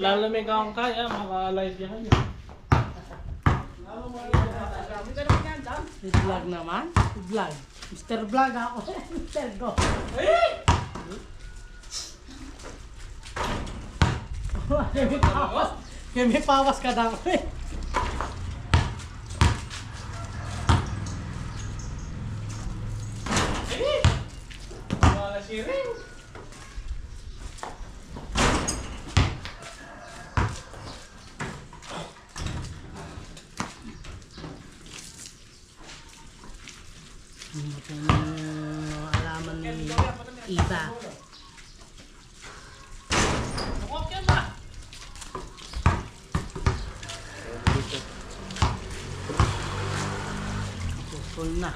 Lalamig akong kaya, maka-live yan. Vlog naman. Vlog. Mr. Vlog ako. Mr. Go. Kami pawas ka daw. Wala si Ring. Ito yung alaman ni Iba. Okay ba? Full na.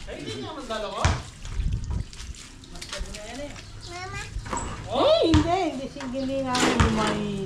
Ay, hindi niya naman dalawa. Hindi namin may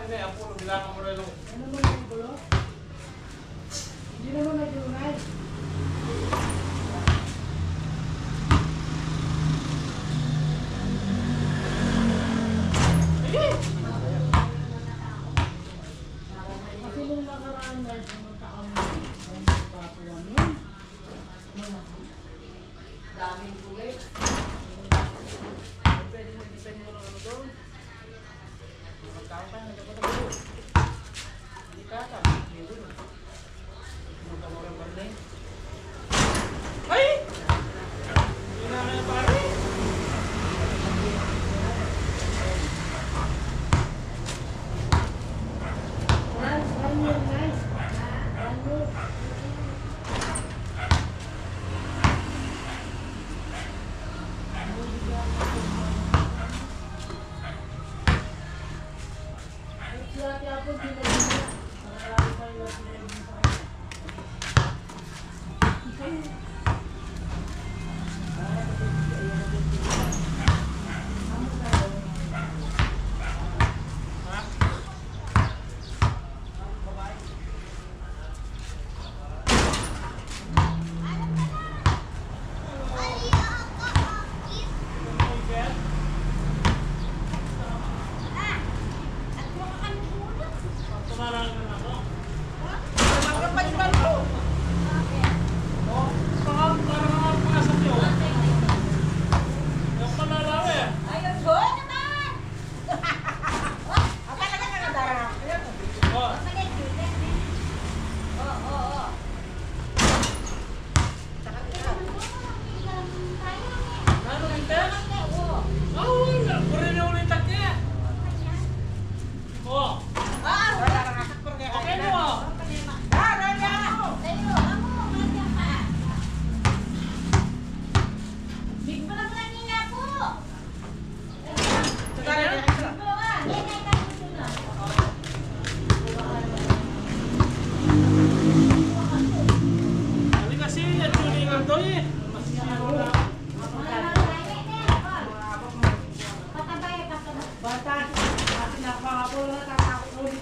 hindi. Apo, bilangan mo rin. Ano naman yung gulo? Hindi naman nag-unay. Kasi nung nakaraan na pumunta kami ng Papua nun. Daming kulit. Pwede mo design mo lang ano doon. Magkakaw ka, hindi ka pa tayo. Hindi ka ka. Hindi doon. Magkamurang barlay. Ay! Yun na kaya pare. One year, guys. 1 year. Siyati ako, dinagina. Marami tayo at dinagina sa kanya. Tumarang ka na ako. Magkapaliban ko. Oh, parang pumasok yun. Yung malalaw eh. Ayun, go naman! Ang talaga nakadarang. Oh, Oo. ano yung test? Oh, puri na ulit takya. Oh, okay mo. Ano kasi, ang tulingan to eh. Bata, kasi napakapula na tatakot ulit.